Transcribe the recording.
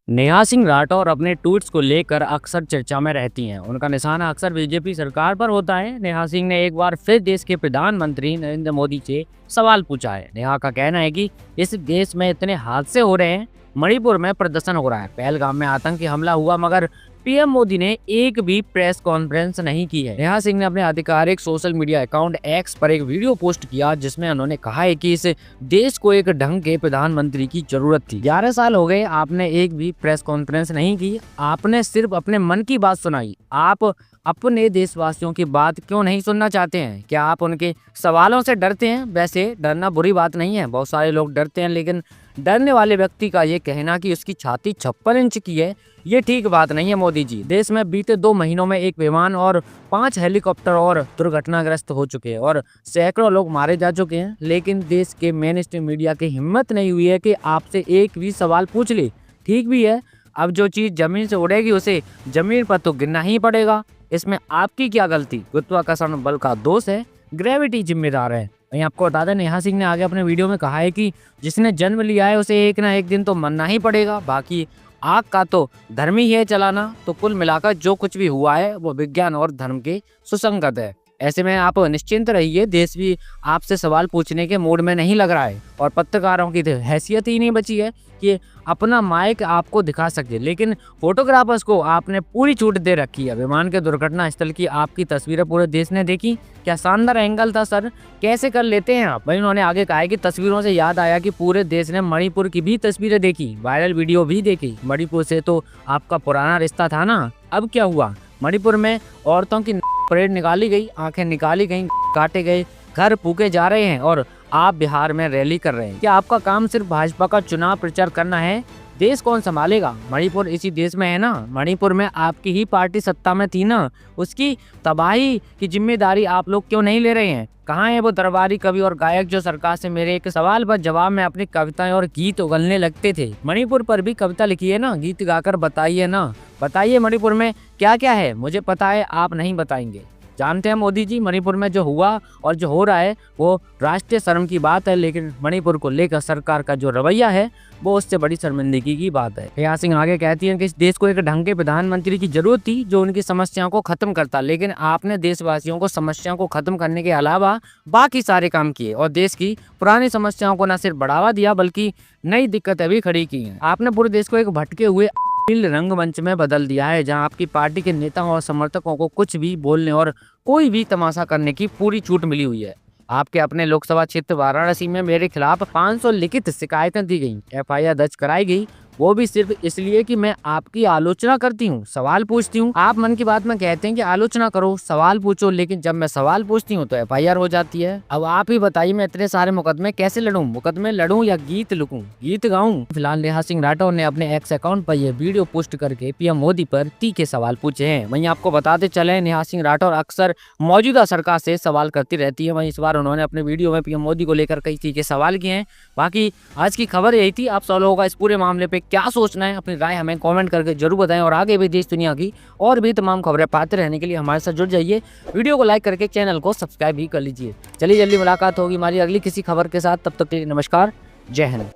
नेहा सिंह राठौर अपने ट्वीट्स को लेकर अक्सर चर्चा में रहती हैं। उनका निशाना अक्सर बीजेपी सरकार पर होता है। नेहा सिंह ने एक बार फिर देश के प्रधानमंत्री नरेंद्र मोदी से सवाल पूछा है। नेहा का कहना है कि इस देश में इतने हादसे हो रहे हैं, मणिपुर में प्रदर्शन हो रहा है, पहलगाम में आतंकी हमला हुआ, मगर पीएम मोदी ने एक भी प्रेस कॉन्फ्रेंस नहीं की है। नेहा सिंह ने अपने आधिकारिक सोशल मीडिया अकाउंट एक्स पर एक वीडियो पोस्ट किया जिसमें उन्होंने कहा है कि इस देश को एक ढंग के प्रधानमंत्री की जरूरत थी। 11 साल हो गए, आपने एक भी प्रेस कॉन्फ्रेंस नहीं की, आपने सिर्फ अपने मन की बात सुनाई। आप अपने देशवासियों की बात क्यों नहीं सुनना चाहते हैं? क्या आप उनके सवालों से डरते हैं? वैसे डरना बुरी बात नहीं है, बहुत सारे लोग डरते हैं, लेकिन डरने वाले व्यक्ति का ये कहना कि उसकी छाती 56 इंच की है, ये ठीक बात नहीं है। मोदी जी, देश में बीते 2 महीनों में एक विमान और 5 हेलीकॉप्टर और दुर्घटनाग्रस्त हो चुके हैं और सैकड़ों लोग मारे जा चुके हैं, लेकिन देश के मेन स्ट्रीम मीडिया की हिम्मत नहीं हुई है कि आपसे एक भी सवाल पूछ ले। ठीक भी है, अब जो चीज जमीन से उड़ेगी उसे जमीन पर तो गिरना ही पड़ेगा। इसमें आपकी क्या गलती? गुरुत्वाकर्षण बल का दोष है, ग्रेविटी जिम्मेदार है। वहीं आपको बता दें, नेहा सिंह ने आगे अपने वीडियो में कहा है कि जिसने जन्म लिया है उसे एक ना एक दिन तो मरना ही पड़ेगा, बाकी आग का तो धर्म ही है चलाना। तो कुल मिलाकर जो कुछ भी हुआ है वो विज्ञान और धर्म के सुसंगत है। ऐसे में आप निश्चिंत रहिए, देश भी आपसे सवाल पूछने के मूड में नहीं लग रहा है और पत्रकारों की हैसियत ही नहीं बची है कि अपना माइक आपको दिखा सके, लेकिन फोटोग्राफर्स को आपने पूरी छूट दे रखी है। विमान के दुर्घटना स्थल की आपकी तस्वीरें पूरे देश ने देखी, क्या शानदार एंगल था सर, कैसे कर लेते हैं आप? वहीं उन्होंने आगे कहा है कि तस्वीरों से याद आया कि पूरे देश ने मणिपुर की भी तस्वीरें देखी, वायरल वीडियो भी देखी। मणिपुर से तो आपका पुराना रिश्ता था ना, अब क्या हुआ? मणिपुर में औरतों की परेड निकाली गई, आंखें निकाली गई, काटे गए, घर फूके जा रहे हैं और आप बिहार में रैली कर रहे हैं। क्या आपका काम सिर्फ भाजपा का चुनाव प्रचार करना है? देश कौन संभालेगा? मणिपुर इसी देश में है ना, मणिपुर में आपकी ही पार्टी सत्ता में थी ना, उसकी तबाही की जिम्मेदारी आप लोग क्यों नहीं ले रहे हैं? कहाँ है वो दरबारी कवि और गायक जो सरकार से मेरे एक सवाल पर जवाब में अपनी कविताएं और गीत उगलने लगते थे? मणिपुर पर भी कविता लिखिए ना, गीत गाकर बताइए ना, बताइए मणिपुर में क्या क्या है। मुझे पता है आप नहीं बताएंगे। जानते हैं मोदी जी, मणिपुर में जो हुआ और जो हो रहा है वो राष्ट्रीय शर्म की बात है, लेकिन मणिपुर को लेकर सरकार का जो रवैया है वो उससे बड़ी शर्मिंदगी की बात है। नेहा सिंह आगे कहती हैं कि इस देश को एक ढंग के प्रधानमंत्री की जरूरत थी जो उनकी समस्याओं को खत्म करता, लेकिन आपने देशवासियों को समस्याओं को खत्म करने के अलावा बाकी सारे काम किए और देश की पुरानी समस्याओं को न सिर्फ बढ़ावा दिया बल्कि नई दिक्कतें भी खड़ी की हैं। आपने पूरे देश को एक भटके हुए रंगमंच में बदल दिया है जहां आपकी पार्टी के नेताओं और समर्थकों को कुछ भी बोलने और कोई भी तमाशा करने की पूरी छूट मिली हुई है। आपके अपने लोकसभा क्षेत्र वाराणसी में मेरे खिलाफ 500 लिखित शिकायतें दी गई, एफआईआर दर्ज कराई गई, वो भी सिर्फ इसलिए कि मैं आपकी आलोचना करती हूँ, सवाल पूछती हूँ। आप मन की बात में कहते हैं कि आलोचना करो, सवाल पूछो, लेकिन जब मैं सवाल पूछती हूँ तो एफआईआर हो जाती है। अब आप ही बताइए, मैं इतने सारे मुकदमे कैसे लड़ूं? मुकदमे लड़ूं या गीत लिखूं, गीत गाऊं? फिलहाल नेहा सिंह राठौर ने अपने एक्स अकाउंट पर यह वीडियो पोस्ट करके पीएम मोदी पर तीखे सवाल पूछे हैं। वहीं आपको बताते चले, नेहा सिंह राठौर अक्सर मौजूदा सरकार से सवाल करती रहती है। वहीं इस बार उन्होंने अपने वीडियो में पीएम मोदी को लेकर कई तीखे सवाल किए हैं। बाकी आज की खबर यही थी। आप सब लोगों का इस पूरे मामले पे क्या सोचना है, अपनी राय हमें कमेंट करके जरूर बताएं और आगे भी देश दुनिया की और भी तमाम खबरें पाते रहने के लिए हमारे साथ जुड़ जाइए। वीडियो को लाइक करके चैनल को सब्सक्राइब भी कर लीजिए। चलिए जल्दी मुलाकात होगी हमारी अगली किसी खबर के साथ, तब तक के लिए नमस्कार, जय हिंद।